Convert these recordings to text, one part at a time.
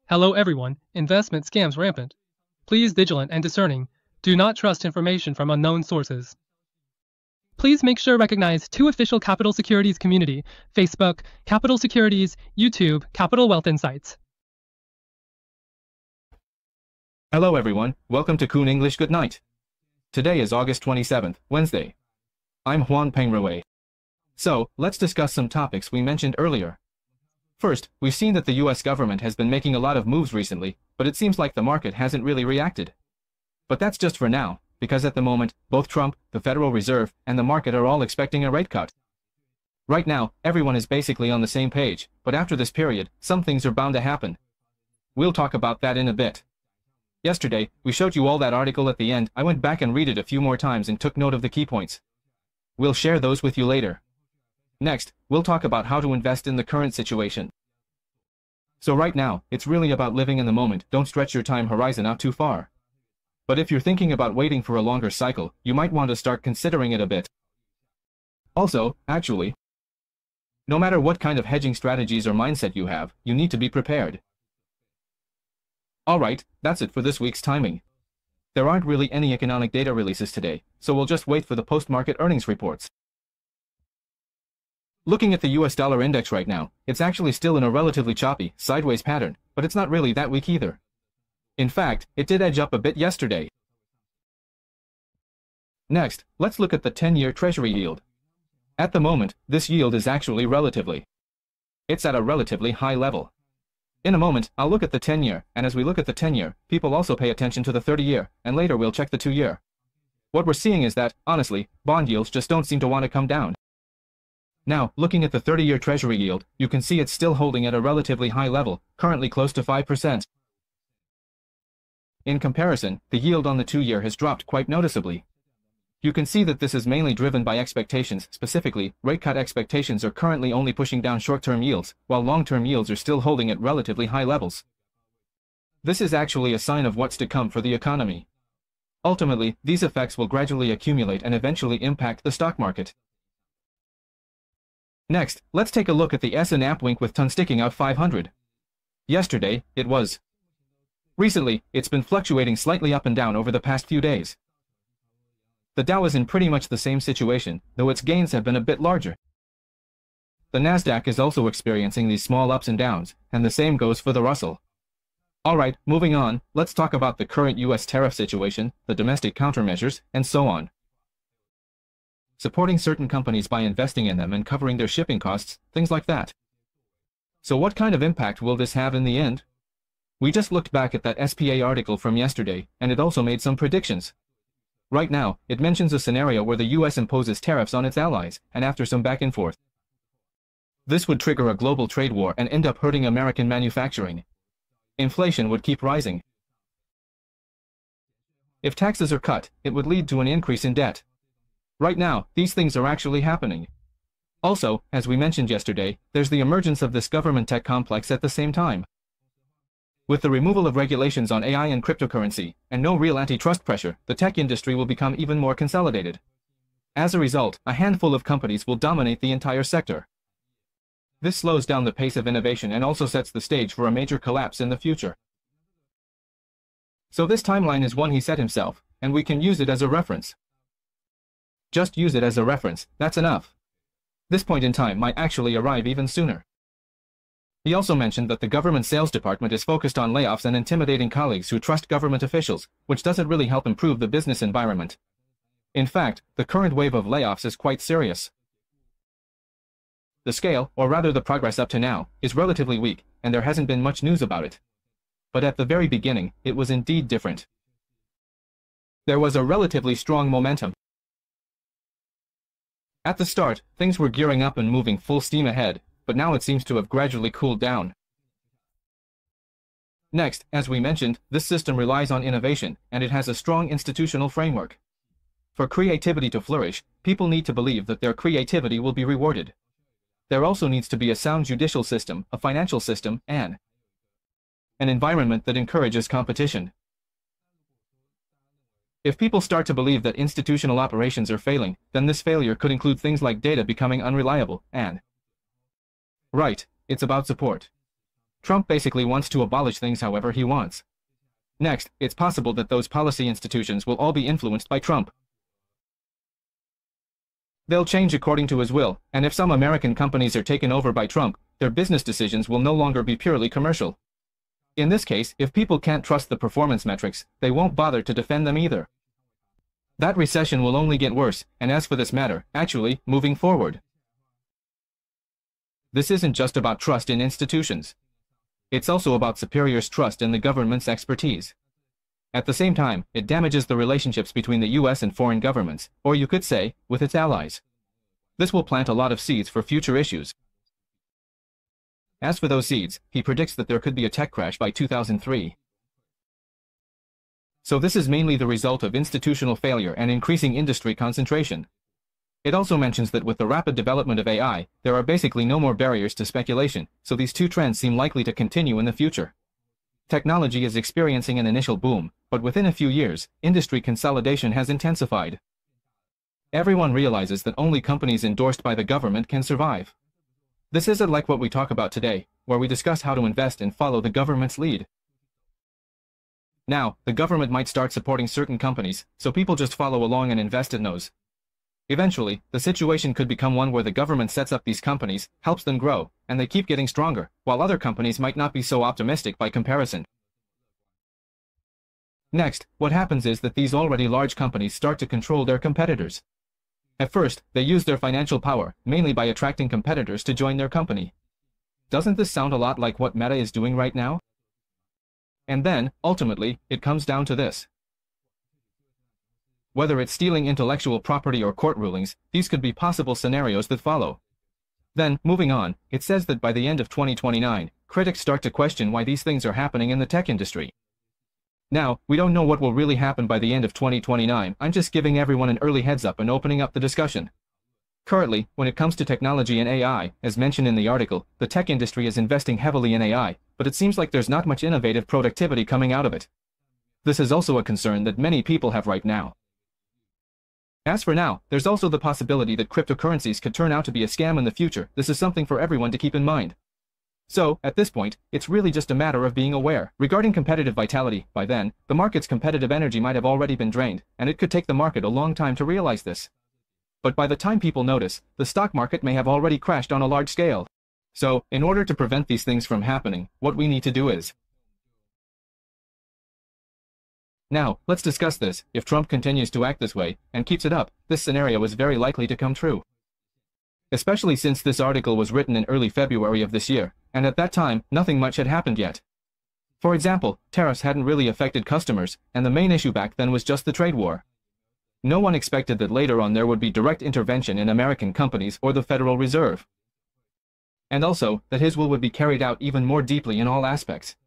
Hello everyone, investment scams rampant. Please vigilant and discerning. Do not trust information from unknown sources. Please make sure recognize two official Capital Securities community, Facebook, Capital Securities, YouTube, Capital Wealth Insights. Hello everyone, welcome to Kuhn English Good Night. Today is August 27th, Wednesday. I'm Juan Pengrue. So, let's discuss some topics we mentioned earlier. First, we've seen that the US government has been making a lot of moves recently, but it seems like the market hasn't really reacted. But that's just for now, because at the moment, both Trump, the Federal Reserve, and the market are all expecting a rate cut. Right now, everyone is basically on the same page, but after this period, some things are bound to happen. We'll talk about that in a bit. Yesterday, we showed you all that article at the end. I went back and read it a few more times and took note of the key points. We'll share those with you later. Next, we'll talk about how to invest in the current situation. So right now, it's really about living in the moment. Don't stretch your time horizon out too far. But if you're thinking about waiting for a longer cycle, you might want to start considering it a bit. Also, actually, no matter what kind of hedging strategies or mindset you have, you need to be prepared. Alright, that's it for this week's timing. There aren't really any economic data releases today, so we'll just wait for the post-market earnings reports. Looking at the US dollar index right now, it's actually still in a relatively choppy, sideways pattern, but it's not really that weak either. In fact, it did edge up a bit yesterday. Next, let's look at the 10-year Treasury yield. At the moment, this yield is actually it's at a relatively high level. In a moment, I'll look at the 10-year, and as we look at the 10-year, people also pay attention to the 30-year, and later we'll check the 2-year. What we're seeing is that, honestly, bond yields just don't seem to want to come down. Now, looking at the 30-year Treasury yield, you can see it's still holding at a relatively high level, currently close to 5%. In comparison, the yield on the 2-year has dropped quite noticeably. You can see that this is mainly driven by expectations. Specifically, rate cut expectations are currently only pushing down short-term yields, while long-term yields are still holding at relatively high levels. This is actually a sign of what's to come for the economy. Ultimately, these effects will gradually accumulate and eventually impact the stock market. Next, let's take a look at the S&P wink with ton sticking out 500. Yesterday, it was. Recently, it's been fluctuating slightly up and down over the past few days. The Dow is in pretty much the same situation, though its gains have been a bit larger. The Nasdaq is also experiencing these small ups and downs, and the same goes for the Russell. Alright, moving on, let's talk about the current US tariff situation, the domestic countermeasures, and so on. Supporting certain companies by investing in them and covering their shipping costs, things like that. So what kind of impact will this have in the end? We just looked back at that SPA article from yesterday, and it also made some predictions. Right now, it mentions a scenario where the US imposes tariffs on its allies, and after some back and forth. This would trigger a global trade war and end up hurting American manufacturing. Inflation would keep rising. If taxes are cut, it would lead to an increase in debt. Right now, these things are actually happening. Also, as we mentioned yesterday, there's the emergence of this government tech complex at the same time. With the removal of regulations on AI and cryptocurrency, and no real antitrust pressure, the tech industry will become even more consolidated. As a result, a handful of companies will dominate the entire sector. This slows down the pace of innovation and also sets the stage for a major collapse in the future. So this timeline is one he set himself, and we can use it as a reference. Just use it as a reference, that's enough. This point in time might actually arrive even sooner. He also mentioned that the government sales department is focused on layoffs and intimidating colleagues who trust government officials, which doesn't really help improve the business environment. In fact, the current wave of layoffs is quite serious. The scale, or rather the progress up to now, is relatively weak, and there hasn't been much news about it. But at the very beginning, it was indeed different. There was a relatively strong momentum. At the start, things were gearing up and moving full steam ahead, but now it seems to have gradually cooled down. Next, as we mentioned, this system relies on innovation, and it has a strong institutional framework. For creativity to flourish, people need to believe that their creativity will be rewarded. There also needs to be a sound judicial system, a financial system, and an environment that encourages competition. If people start to believe that institutional operations are failing, then this failure could include things like data becoming unreliable, and right, it's about support. Trump basically wants to abolish things however he wants. Next, it's possible that those policy institutions will all be influenced by Trump. They'll change according to his will, and if some American companies are taken over by Trump, their business decisions will no longer be purely commercial. In this case, if people can't trust the performance metrics, they won't bother to defend them either. That recession will only get worse, and as for this matter, actually, moving forward. This isn't just about trust in institutions. It's also about superiors' trust in the government's expertise. At the same time, it damages the relationships between the US and foreign governments, or you could say, with its allies. This will plant a lot of seeds for future issues. As for those seeds, he predicts that there could be a tech crash by 2003. So this is mainly the result of institutional failure and increasing industry concentration. It also mentions that with the rapid development of AI, there are basically no more barriers to speculation, so these two trends seem likely to continue in the future. Technology is experiencing an initial boom, but within a few years, industry consolidation has intensified. Everyone realizes that only companies endorsed by the government can survive. This isn't like what we talk about today, where we discuss how to invest and follow the government's lead. Now, the government might start supporting certain companies, so people just follow along and invest in those. Eventually, the situation could become one where the government sets up these companies, helps them grow, and they keep getting stronger, while other companies might not be so optimistic by comparison. Next, what happens is that these already large companies start to control their competitors. At first, they use their financial power, mainly by attracting competitors to join their company. Doesn't this sound a lot like what Meta is doing right now? And then, ultimately, it comes down to this. Whether it's stealing intellectual property or court rulings, these could be possible scenarios that follow. Then, moving on, it says that by the end of 2029, critics start to question why these things are happening in the tech industry. Now, we don't know what will really happen by the end of 2029, I'm just giving everyone an early heads up and opening up the discussion. Currently, when it comes to technology and AI, as mentioned in the article, the tech industry is investing heavily in AI, but it seems like there's not much innovative productivity coming out of it. This is also a concern that many people have right now. As for now, there's also the possibility that cryptocurrencies could turn out to be a scam in the future. This is something for everyone to keep in mind. So, at this point, it's really just a matter of being aware. Regarding competitive vitality, by then, the market's competitive energy might have already been drained, and it could take the market a long time to realize this. But by the time people notice, the stock market may have already crashed on a large scale. So, in order to prevent these things from happening, what we need to do is... Now, let's discuss this. If Trump continues to act this way, and keeps it up, this scenario is very likely to come true. Especially since this article was written in early February of this year, and at that time, nothing much had happened yet. For example, tariffs hadn't really affected customers, and the main issue back then was just the trade war. No one expected that later on there would be direct intervention in American companies or the Federal Reserve. And also, that his will would be carried out even more deeply in all aspects.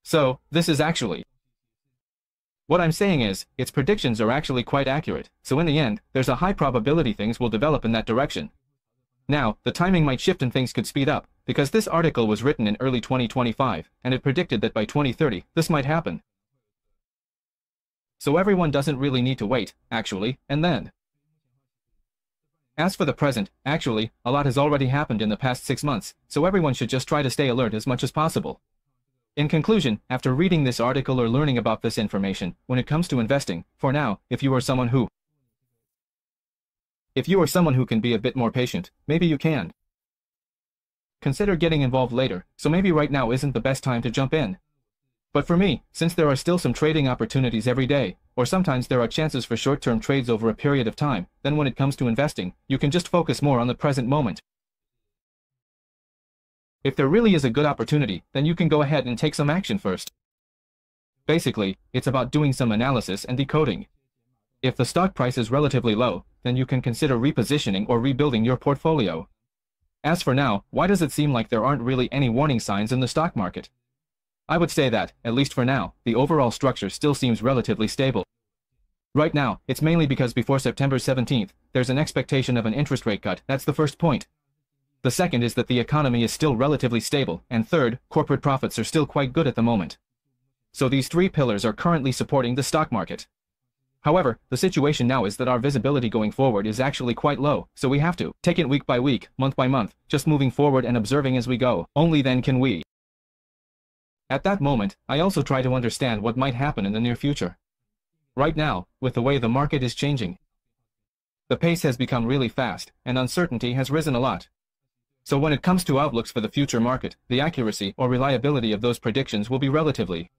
So, this is actually... What I'm saying is, its predictions are actually quite accurate, so in the end, there's a high probability things will develop in that direction. Now, the timing might shift and things could speed up, because this article was written in early 2025, and it predicted that by 2030, this might happen. So everyone doesn't really need to wait, actually, and then. As for the present, actually, a lot has already happened in the past 6 months, so everyone should just try to stay alert as much as possible. In conclusion, after reading this article or learning about this information, when it comes to investing, for now, if you are someone who can be a bit more patient, maybe you can consider getting involved later, so maybe right now isn't the best time to jump in. But for me, since there are still some trading opportunities every day, or sometimes there are chances for short-term trades over a period of time, then when it comes to investing, you can just focus more on the present moment. If there really is a good opportunity, then you can go ahead and take some action first. Basically, it's about doing some analysis and decoding. If the stock price is relatively low, then you can consider repositioning or rebuilding your portfolio. As for now, why does it seem like there aren't really any warning signs in the stock market? I would say that, at least for now, the overall structure still seems relatively stable. Right now, it's mainly because before September 17th, there's an expectation of an interest rate cut. That's the first point. The second is that the economy is still relatively stable, and third, corporate profits are still quite good at the moment. So these three pillars are currently supporting the stock market. However, the situation now is that our visibility going forward is actually quite low, so we have to take it week by week, month by month, just moving forward and observing as we go. Only then can we At that moment, I also try to understand what might happen in the near future. Right now, with the way the market is changing, the pace has become really fast, and uncertainty has risen a lot. So when it comes to outlooks for the future market, the accuracy or reliability of those predictions will be relatively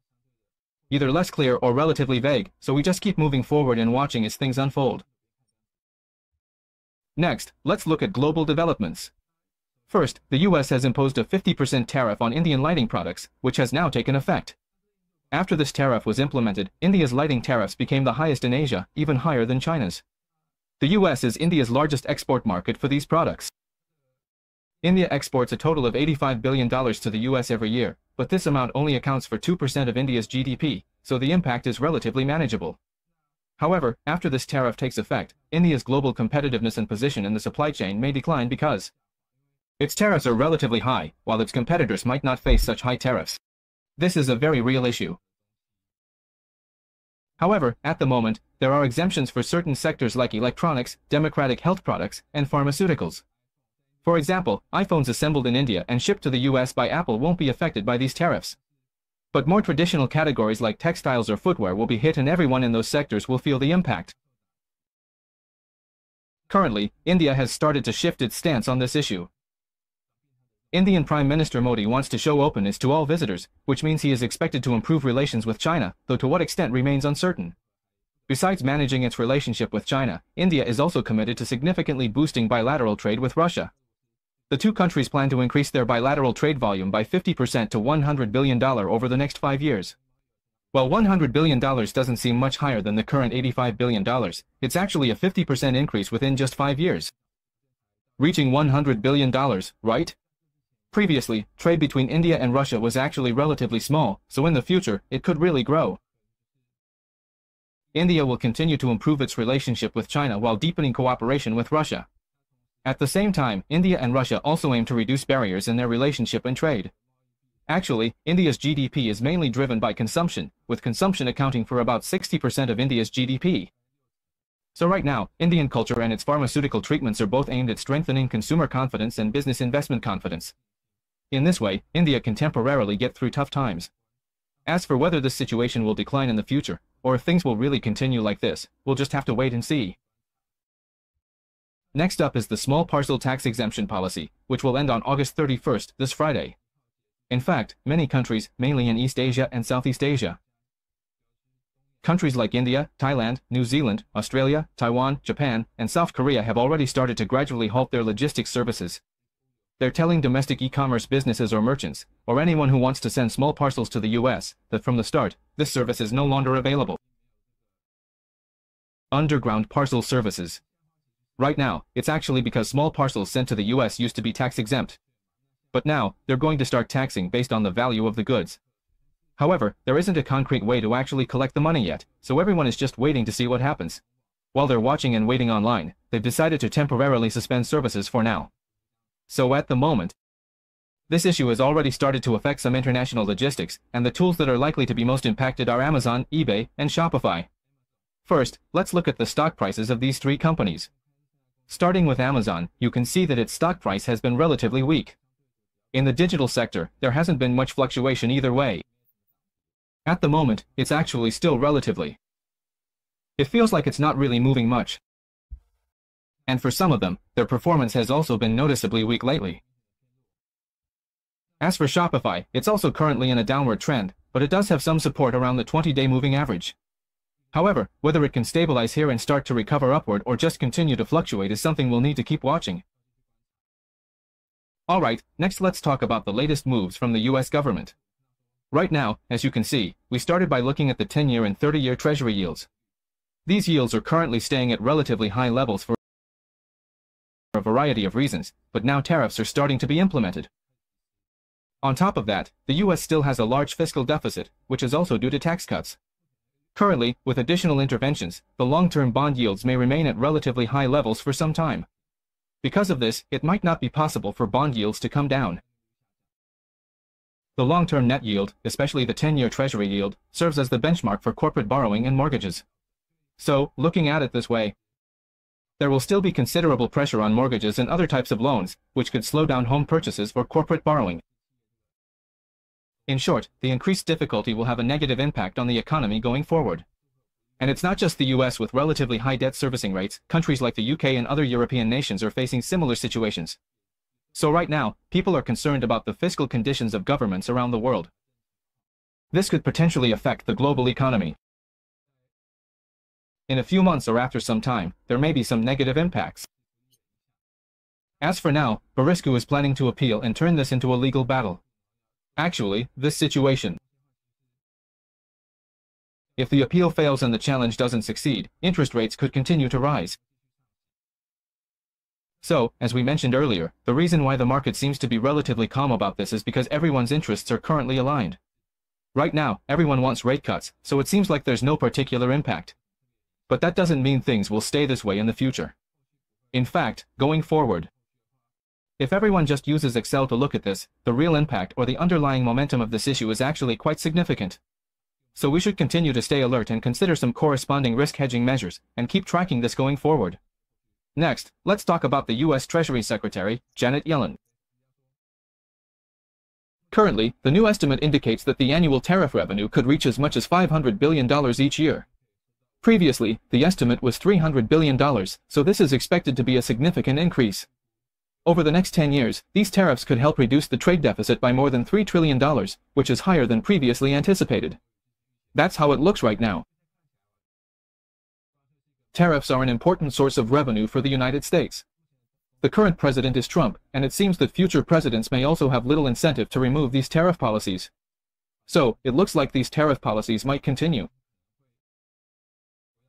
either less clear or relatively vague, so we just keep moving forward and watching as things unfold. Next, let's look at global developments. First, the US has imposed a 50% tariff on Indian lighting products, which has now taken effect. After this tariff was implemented, India's lighting tariffs became the highest in Asia, even higher than China's. The US is India's largest export market for these products. India exports a total of $85 billion to the US every year, but this amount only accounts for 2% of India's GDP, so the impact is relatively manageable. However, after this tariff takes effect, India's global competitiveness and position in the supply chain may decline because its tariffs are relatively high, while its competitors might not face such high tariffs. This is a very real issue. However, at the moment, there are exemptions for certain sectors like electronics, democratic health products, and pharmaceuticals. For example, iPhones assembled in India and shipped to the US by Apple won't be affected by these tariffs. But more traditional categories like textiles or footwear will be hit, and everyone in those sectors will feel the impact. Currently, India has started to shift its stance on this issue. Indian Prime Minister Modi wants to show openness to all visitors, which means he is expected to improve relations with China, though to what extent remains uncertain. Besides managing its relationship with China, India is also committed to significantly boosting bilateral trade with Russia. The two countries plan to increase their bilateral trade volume by 50% to $100 billion over the next 5 years. While $100 billion doesn't seem much higher than the current $85 billion, it's actually a 50% increase within just 5 years. Reaching $100 billion, right? Previously, trade between India and Russia was actually relatively small, so in the future, it could really grow. India will continue to improve its relationship with China while deepening cooperation with Russia. At the same time, India and Russia also aim to reduce barriers in their relationship and trade. Actually, India's GDP is mainly driven by consumption, with consumption accounting for about 60% of India's GDP. So right now, Indian culture and its pharmaceutical treatments are both aimed at strengthening consumer confidence and business investment confidence. In this way, India can temporarily get through tough times. As for whether this situation will decline in the future, or if things will really continue like this, we'll just have to wait and see. Next up is the small parcel tax exemption policy, which will end on August 31st, this Friday. In fact, many countries, mainly in East Asia and Southeast Asia, countries like India, Thailand, New Zealand, Australia, Taiwan, Japan, and South Korea have already started to gradually halt their logistics services. They're telling domestic e-commerce businesses or merchants, or anyone who wants to send small parcels to the US, that from the start, this service is no longer available. Underground parcel services. Right now, it's actually because small parcels sent to the US used to be tax-exempt. But now, they're going to start taxing based on the value of the goods. However, there isn't a concrete way to actually collect the money yet, so everyone is just waiting to see what happens. While they're watching and waiting online, they've decided to temporarily suspend services for now. So at the moment, this issue has already started to affect some international logistics, and the tools that are likely to be most impacted are Amazon, eBay, and Shopify. First, let's look at the stock prices of these three companies. Starting with Amazon, you can see that its stock price has been relatively weak. In the digital sector, there hasn't been much fluctuation either way. At the moment, it's actually still relatively. It feels like it's not really moving much. And for some of them, their performance has also been noticeably weak lately. As for Shopify, it's also currently in a downward trend, but it does have some support around the 20-day moving average. However, whether it can stabilize here and start to recover upward or just continue to fluctuate is something we'll need to keep watching. Alright, next let's talk about the latest moves from the US government. Right now, as you can see, we started by looking at the 10-year and 30-year Treasury yields. These yields are currently staying at relatively high levels for a variety of reasons, but now tariffs are starting to be implemented. On top of that, the US still has a large fiscal deficit, which is also due to tax cuts. Currently, with additional interventions, the long-term bond yields may remain at relatively high levels for some time. Because of this, it might not be possible for bond yields to come down. The long-term net yield, especially the 10-year Treasury yield, serves as the benchmark for corporate borrowing and mortgages. So, looking at it this way, there will still be considerable pressure on mortgages and other types of loans, which could slow down home purchases for corporate borrowing. In short, the increased difficulty will have a negative impact on the economy going forward. And it's not just the US with relatively high debt servicing rates, countries like the UK and other European nations are facing similar situations. So right now, people are concerned about the fiscal conditions of governments around the world. This could potentially affect the global economy. In a few months or after some time, there may be some negative impacts. As for now, Beriscu is planning to appeal and turn this into a legal battle. Actually, this situation. If the appeal fails and the challenge doesn't succeed, interest rates could continue to rise. So, as we mentioned earlier, the reason why the market seems to be relatively calm about this is because everyone's interests are currently aligned. Right now, everyone wants rate cuts, so it seems like there's no particular impact. But that doesn't mean things will stay this way in the future. In fact, going forward, if everyone just uses Excel to look at this, the real impact or the underlying momentum of this issue is actually quite significant. So we should continue to stay alert and consider some corresponding risk hedging measures, and keep tracking this going forward. Next, let's talk about the U.S. Treasury Secretary, Janet Yellen. Currently, the new estimate indicates that the annual tariff revenue could reach as much as $500 billion each year. Previously, the estimate was $300 billion, so this is expected to be a significant increase. Over the next 10 years, these tariffs could help reduce the trade deficit by more than $3 trillion, which is higher than previously anticipated. That's how it looks right now. Tariffs are an important source of revenue for the United States. The current president is Trump, and it seems that future presidents may also have little incentive to remove these tariff policies. So, it looks like these tariff policies might continue.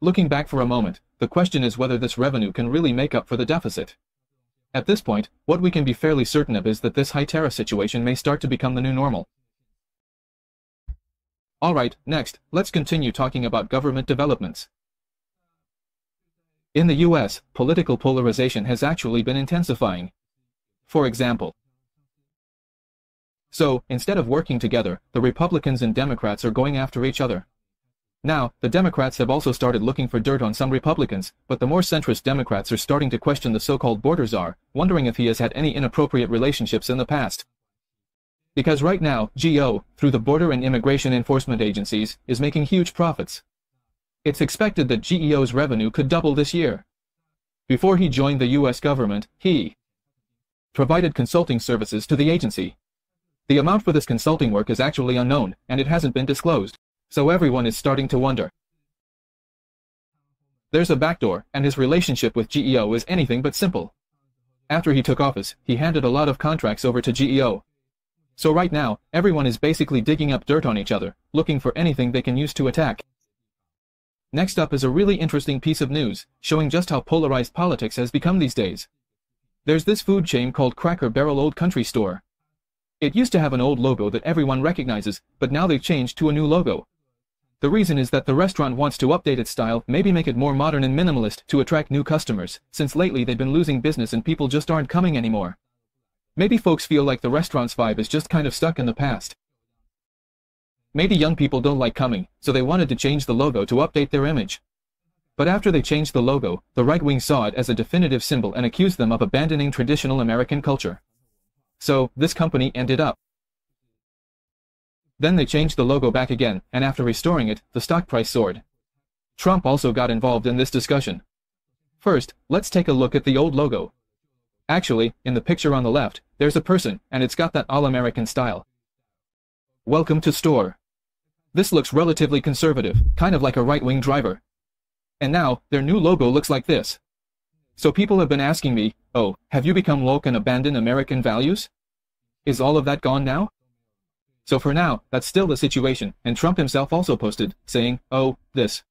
Looking back for a moment, the question is whether this revenue can really make up for the deficit. At this point, what we can be fairly certain of is that this high tariff situation may start to become the new normal. Alright, next, let's continue talking about government developments. In the US, political polarization has actually been intensifying. For example, instead of working together, the Republicans and Democrats are going after each other. Now, the Democrats have also started looking for dirt on some Republicans, but the more centrist Democrats are starting to question the so-called border czar, wondering if he has had any inappropriate relationships in the past. Because right now, GO, through the Border and Immigration Enforcement Agencies, is making huge profits. It's expected that GEO's revenue could double this year. Before he joined the US government, he provided consulting services to the agency. The amount for this consulting work is actually unknown, and it hasn't been disclosed. So everyone is starting to wonder. There's a backdoor, and his relationship with GEO is anything but simple. After he took office, he handed a lot of contracts over to GEO. So right now, everyone is basically digging up dirt on each other, looking for anything they can use to attack. Next up is a really interesting piece of news, showing just how polarized politics has become these days. There's this food chain called Cracker Barrel Old Country Store. It used to have an old logo that everyone recognizes, but now they've changed to a new logo. The reason is that the restaurant wants to update its style, maybe make it more modern and minimalist to attract new customers, since lately they've been losing business and people just aren't coming anymore. Maybe folks feel like the restaurant's vibe is just kind of stuck in the past. Maybe young people don't like coming, so they wanted to change the logo to update their image. But after they changed the logo, the right wing saw it as a definitive symbol and accused them of abandoning traditional American culture. So, this company ended up. Then they changed the logo back again, and after restoring it, the stock price soared. Trump also got involved in this discussion. First, let's take a look at the old logo. Actually, in the picture on the left, there's a person, and it's got that all-American style. Welcome to store. This looks relatively conservative, kind of like a right-wing driver. And now, their new logo looks like this. So people have been asking me, oh, have you become woke and abandoned American values? Is all of that gone now? So for now, that's still the situation, and Trump himself also posted, saying, oh, this.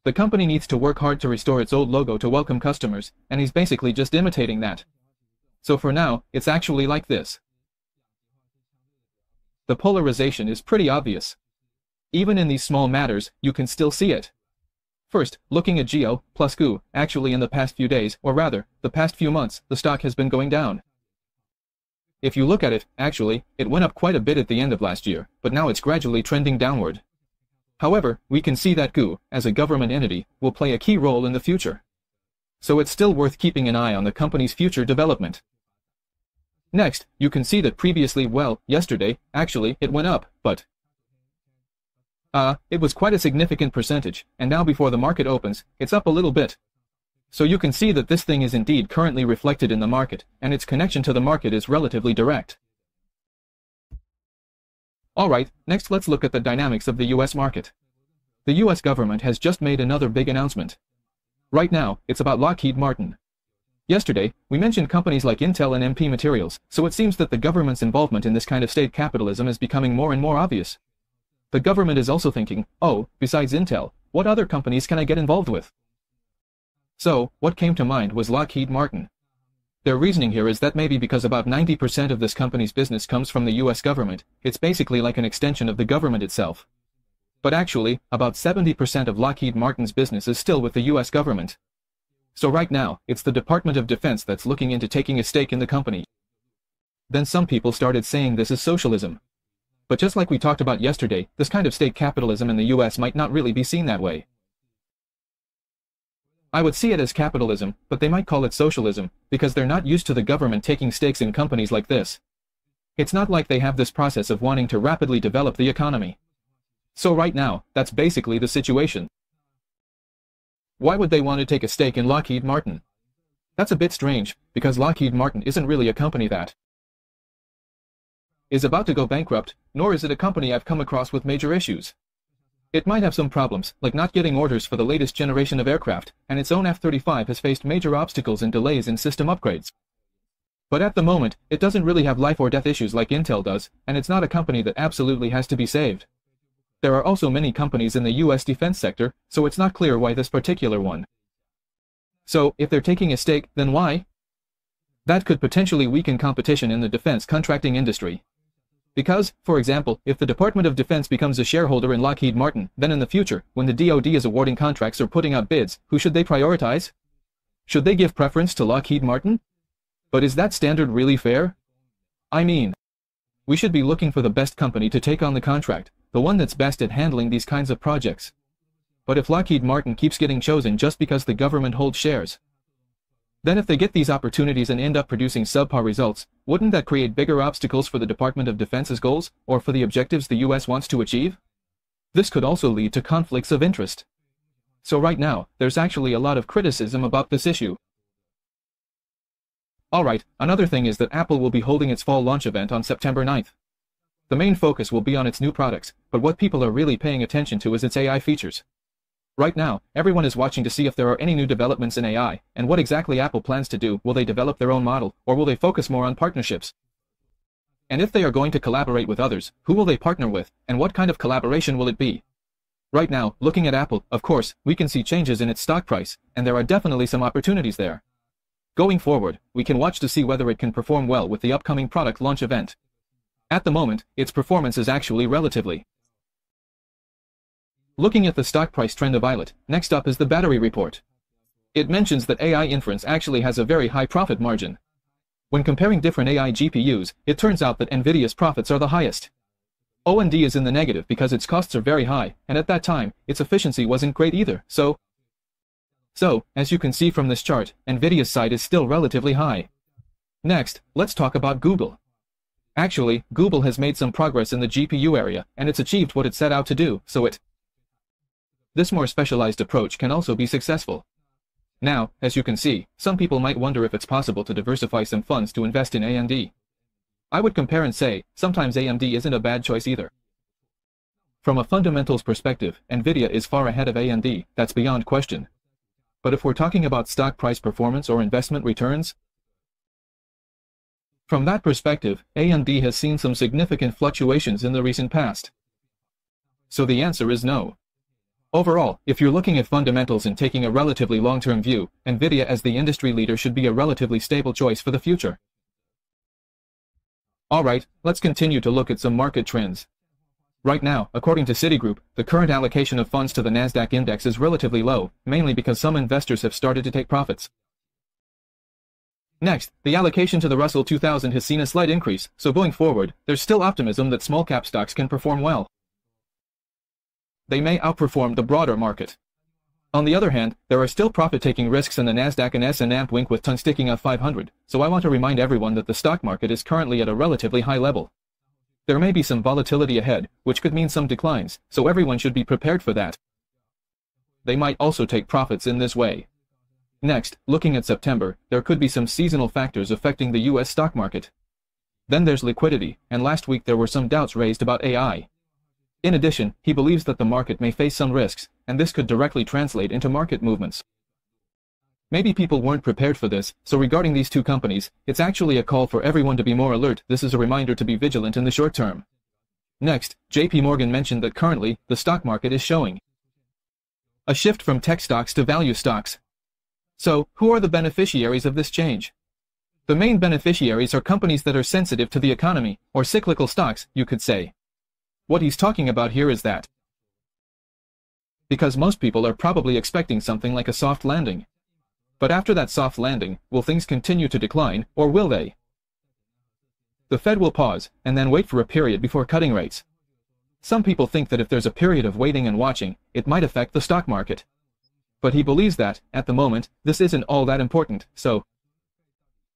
The company needs to work hard to restore its old logo to welcome customers, and he's basically just imitating that. So for now, it's actually like this. The polarization is pretty obvious. Even in these small matters, you can still see it. First, looking at GEO plus GU, actually in the past few days, or rather, the past few months, the stock has been going down. If you look at it, actually, it went up quite a bit at the end of last year, but now it's gradually trending downward. However, we can see that GU, as a government entity, will play a key role in the future. So it's still worth keeping an eye on the company's future development. Next, you can see that previously, well, yesterday, actually, it went up, but it was quite a significant percentage, and now before the market opens, it's up a little bit. So you can see that this thing is indeed currently reflected in the market, and its connection to the market is relatively direct. Alright, next let's look at the dynamics of the US market. The US government has just made another big announcement. Right now, it's about Lockheed Martin. Yesterday, we mentioned companies like Intel and MP Materials, so it seems that the government's involvement in this kind of state capitalism is becoming more and more obvious. The government is also thinking, oh, besides Intel, what other companies can I get involved with? So, what came to mind was Lockheed Martin. Their reasoning here is that maybe because about 90% of this company's business comes from the US government, it's basically like an extension of the government itself. But actually, about 70% of Lockheed Martin's business is still with the US government. So right now, it's the Department of Defense that's looking into taking a stake in the company. Then some people started saying this is socialism. But just like we talked about yesterday, this kind of state capitalism in the US might not really be seen that way. I would see it as capitalism, but they might call it socialism, because they're not used to the government taking stakes in companies like this. It's not like they have this process of wanting to rapidly develop the economy. So right now, that's basically the situation. Why would they want to take a stake in Lockheed Martin? That's a bit strange, because Lockheed Martin isn't really a company that is about to go bankrupt, nor is it a company I've come across with major issues. It might have some problems, like not getting orders for the latest generation of aircraft, and its own F-35 has faced major obstacles and delays in system upgrades. But at the moment, it doesn't really have life or death issues like Intel does, and it's not a company that absolutely has to be saved. There are also many companies in the US defense sector, so it's not clear why this particular one. So, if they're taking a stake, then why? That could potentially weaken competition in the defense contracting industry. Because, for example, if the Department of Defense becomes a shareholder in Lockheed Martin, then in the future, when the DoD is awarding contracts or putting out bids, who should they prioritize? Should they give preference to Lockheed Martin? But is that standard really fair? I mean, we should be looking for the best company to take on the contract, the one that's best at handling these kinds of projects. But if Lockheed Martin keeps getting chosen just because the government holds shares, then if they get these opportunities and end up producing subpar results, wouldn't that create bigger obstacles for the Department of Defense's goals, or for the objectives the US wants to achieve? This could also lead to conflicts of interest. So right now, there's actually a lot of criticism about this issue. Alright, another thing is that Apple will be holding its fall launch event on September 9th. The main focus will be on its new products, but what people are really paying attention to is its AI features. Right now, everyone is watching to see if there are any new developments in AI, and what exactly Apple plans to do. Will they develop their own model, or will they focus more on partnerships? And if they are going to collaborate with others, who will they partner with, and what kind of collaboration will it be? Right now, looking at Apple, of course, we can see changes in its stock price, and there are definitely some opportunities there. Going forward, we can watch to see whether it can perform well with the upcoming product launch event. At the moment, its performance is actually relatively. Looking at the stock price trend of Violet, next up is the battery report. It mentions that AI inference actually has a very high profit margin. When comparing different AI GPUs, it turns out that NVIDIA's profits are the highest. O&D is in the negative because its costs are very high, and at that time, its efficiency wasn't great either, so, as you can see from this chart, NVIDIA's side is still relatively high. Next, let's talk about Google. Actually, Google has made some progress in the GPU area, and it's achieved what it set out to do, so this more specialized approach can also be successful. Now, as you can see, some people might wonder if it's possible to diversify some funds to invest in AMD. I would compare and say, sometimes AMD isn't a bad choice either. From a fundamentals perspective, NVIDIA is far ahead of AMD, that's beyond question. But if we're talking about stock price performance or investment returns, from that perspective, AMD has seen some significant fluctuations in the recent past. So the answer is no. Overall, if you're looking at fundamentals and taking a relatively long-term view, NVIDIA as the industry leader should be a relatively stable choice for the future. Alright, let's continue to look at some market trends. Right now, according to Citigroup, the current allocation of funds to the Nasdaq index is relatively low, mainly because some investors have started to take profits. Next, the allocation to the Russell 2000 has seen a slight increase, so going forward, there's still optimism that small-cap stocks can perform well. They may outperform the broader market. On the other hand, there are still profit-taking risks in the Nasdaq and S&P Wink with tongue sticking up 500, so I want to remind everyone that the stock market is currently at a relatively high level. There may be some volatility ahead, which could mean some declines, so everyone should be prepared for that. They might also take profits in this way. Next, looking at September, there could be some seasonal factors affecting the US stock market. Then there's liquidity, and last week there were some doubts raised about AI. In addition, he believes that the market may face some risks, and this could directly translate into market movements. Maybe people weren't prepared for this, so regarding these two companies, it's actually a call for everyone to be more alert. This is a reminder to be vigilant in the short term. Next, JP Morgan mentioned that currently, the stock market is showing a shift from tech stocks to value stocks. So, who are the beneficiaries of this change? The main beneficiaries are companies that are sensitive to the economy, or cyclical stocks, you could say. What he's talking about here is that because most people are probably expecting something like a soft landing. But after that soft landing, will things continue to decline, or will they? The Fed will pause, and then wait for a period before cutting rates. Some people think that if there's a period of waiting and watching, it might affect the stock market. But he believes that, at the moment, this isn't all that important, so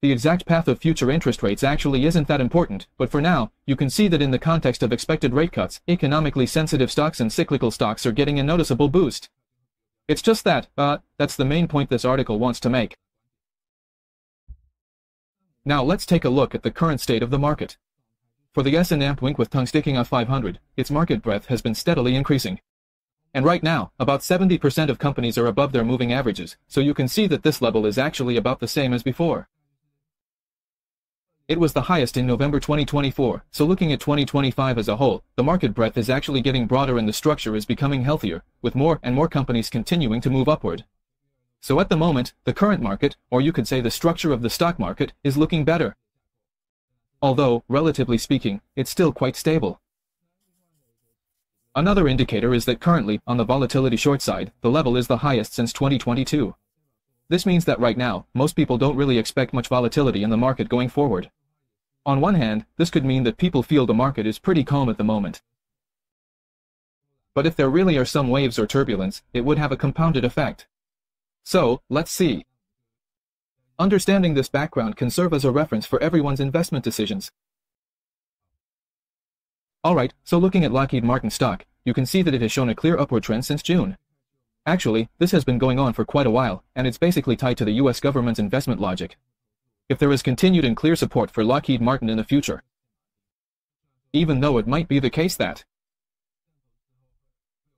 the exact path of future interest rates actually isn't that important, but for now, you can see that in the context of expected rate cuts, economically sensitive stocks and cyclical stocks are getting a noticeable boost. It's just that, that's the main point this article wants to make. Now let's take a look at the current state of the market. For the S&P Wink with tongue sticking out 500, its market breadth has been steadily increasing. And right now, about 70% of companies are above their moving averages, so you can see that this level is actually about the same as before. It was the highest in November 2024, so looking at 2025 as a whole, the market breadth is actually getting broader and the structure is becoming healthier, with more and more companies continuing to move upward. So at the moment, the current market, or you could say the structure of the stock market, is looking better. Although, relatively speaking, it's still quite stable. Another indicator is that currently, on the volatility short side, the level is the highest since 2022. This means that right now, most people don't really expect much volatility in the market going forward. On one hand, this could mean that people feel the market is pretty calm at the moment. But if there really are some waves or turbulence, it would have a compounded effect. So, let's see. Understanding this background can serve as a reference for everyone's investment decisions. Alright, so looking at Lockheed Martin stock, you can see that it has shown a clear upward trend since June. Actually, this has been going on for quite a while, and it's basically tied to the US government's investment logic. If there is continued and clear support for Lockheed Martin in the future, even though it might be the case that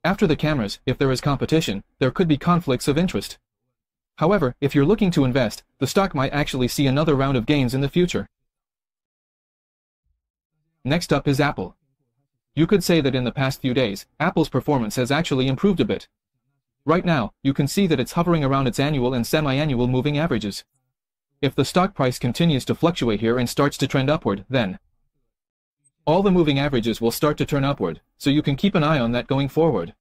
after the cameras, if there is competition, there could be conflicts of interest. However, if you're looking to invest, the stock might actually see another round of gains in the future. Next up is Apple. You could say that in the past few days, Apple's performance has actually improved a bit. Right now, you can see that it's hovering around its annual and semi-annual moving averages. If the stock price continues to fluctuate here and starts to trend upward, then all the moving averages will start to turn upward, so you can keep an eye on that going forward.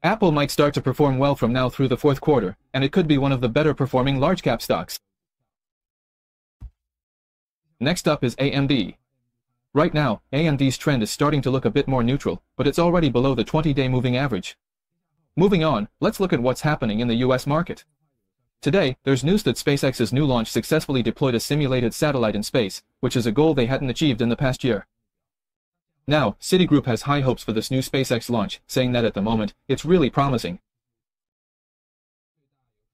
Apple might start to perform well from now through the fourth quarter, and it could be one of the better performing large-cap stocks. Next up is AMD. Right now, AMD's trend is starting to look a bit more neutral, but it's already below the 20-day moving average. Moving on, let's look at what's happening in the US market. Today, there's news that SpaceX's new launch successfully deployed a simulated satellite in space, which is a goal they hadn't achieved in the past year. Now, Citigroup has high hopes for this new SpaceX launch, saying that at the moment, it's really promising.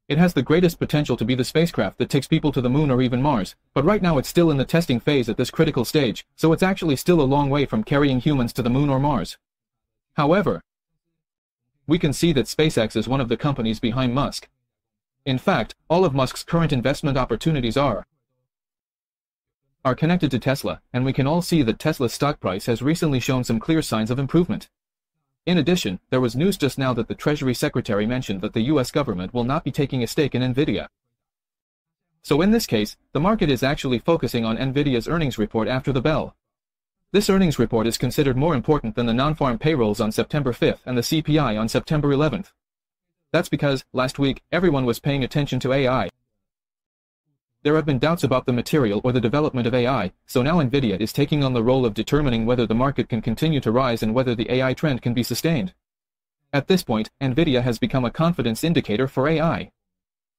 It has the greatest potential to be the spacecraft that takes people to the moon or even Mars, but right now it's still in the testing phase at this critical stage, so it's actually still a long way from carrying humans to the moon or Mars. However, we can see that SpaceX is one of the companies behind Musk. In fact, all of Musk's current investment opportunities are connected to Tesla, and we can all see that Tesla's stock price has recently shown some clear signs of improvement. In addition, there was news just now that the Treasury Secretary mentioned that the US government will not be taking a stake in Nvidia. So in this case, the market is actually focusing on Nvidia's earnings report after the bell. This earnings report is considered more important than the non-farm payrolls on September 5th and the CPI on September 11th. That's because, last week, everyone was paying attention to AI. There have been doubts about the material or the development of AI, so now Nvidia is taking on the role of determining whether the market can continue to rise and whether the AI trend can be sustained. At this point, Nvidia has become a confidence indicator for AI.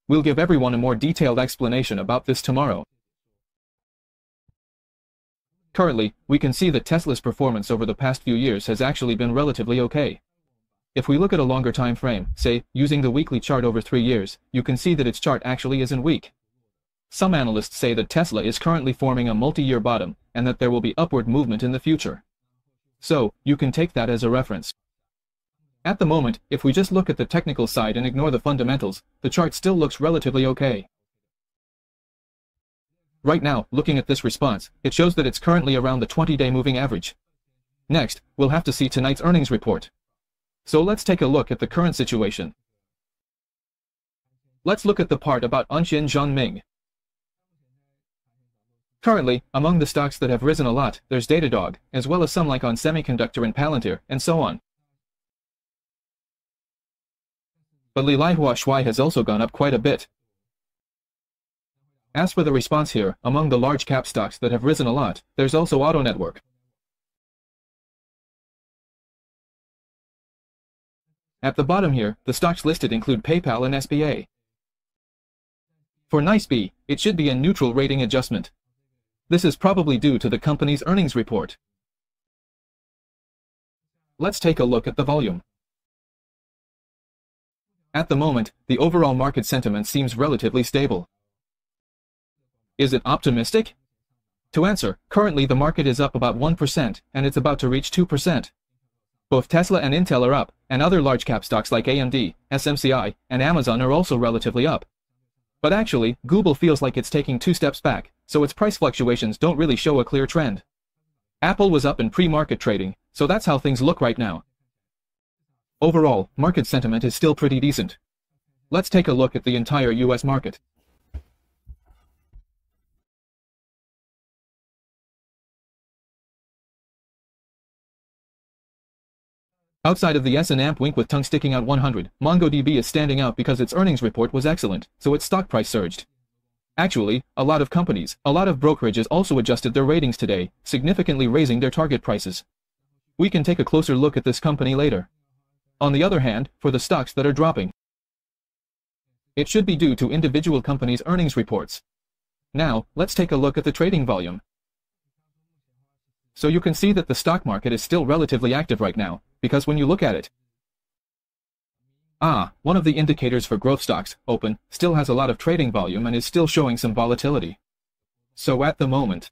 We'll give everyone a more detailed explanation about this tomorrow. Currently, we can see that Tesla's performance over the past few years has actually been relatively okay. If we look at a longer time frame, say, using the weekly chart over 3 years, you can see that its chart actually isn't weak. Some analysts say that Tesla is currently forming a multi-year bottom, and that there will be upward movement in the future. So, you can take that as a reference. At the moment, if we just look at the technical side and ignore the fundamentals, the chart still looks relatively okay. Right now, looking at this response, it shows that it's currently around the 20-day moving average. Next, we'll have to see tonight's earnings report. So let's take a look at the current situation. Let's look at the part about Anshin Zhongming. Currently, among the stocks that have risen a lot, there's Datadog, as well as some like on Semiconductor and Palantir, and so on. But Lilihua Shui has also gone up quite a bit. As for the response here, among the large cap stocks that have risen a lot, there's also Auto Network. At the bottom here, the stocks listed include PayPal and SBA. For NICE-B, it should be a neutral rating adjustment. This is probably due to the company's earnings report. Let's take a look at the volume. At the moment, the overall market sentiment seems relatively stable. Is it optimistic? To answer, currently the market is up about 1%, and it's about to reach 2%. Both Tesla and Intel are up, and other large cap stocks like AMD, SMCI, and Amazon are also relatively up. But actually, Google feels like it's taking 2 steps back, so its price fluctuations don't really show a clear trend. Apple was up in pre-market trading, so that's how things look right now. Overall, market sentiment is still pretty decent. Let's take a look at the entire US market. Outside of the S&P wink with tongue sticking out 100, MongoDB is standing out because its earnings report was excellent, so its stock price surged. Actually, a lot of companies, a lot of brokerages also adjusted their ratings today, significantly raising their target prices. We can take a closer look at this company later. On the other hand, for the stocks that are dropping, it should be due to individual companies' earnings reports. Now, let's take a look at the trading volume. So you can see that the stock market is still relatively active right now, because when you look at it, one of the indicators for growth stocks, Open, still has a lot of trading volume and is still showing some volatility. So at the moment,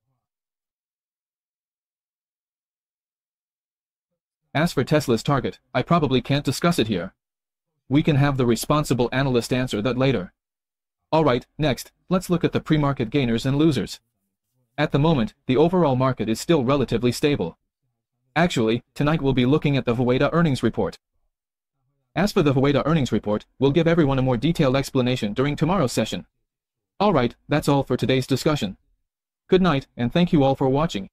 as for Tesla's target, I probably can't discuss it here. We can have the responsible analyst answer that later. Alright, next, let's look at the pre-market gainers and losers. At the moment, the overall market is still relatively stable. Actually, tonight we'll be looking at the Voeda earnings report. As for the Voeda earnings report, we'll give everyone a more detailed explanation during tomorrow's session. Alright, that's all for today's discussion. Good night, and thank you all for watching.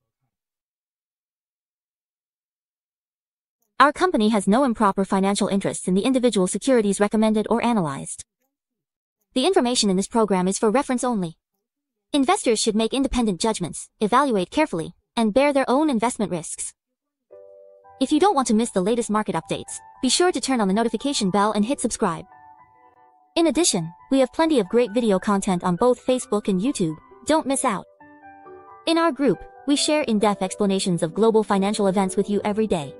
Our company has no improper financial interests in the individual securities recommended or analyzed. The information in this program is for reference only. Investors should make independent judgments, evaluate carefully, and bear their own investment risks. If you don't want to miss the latest market updates, be sure to turn on the notification bell and hit subscribe. In addition, we have plenty of great video content on both Facebook and YouTube. Don't miss out. In our group, we share in-depth explanations of global financial events with you every day.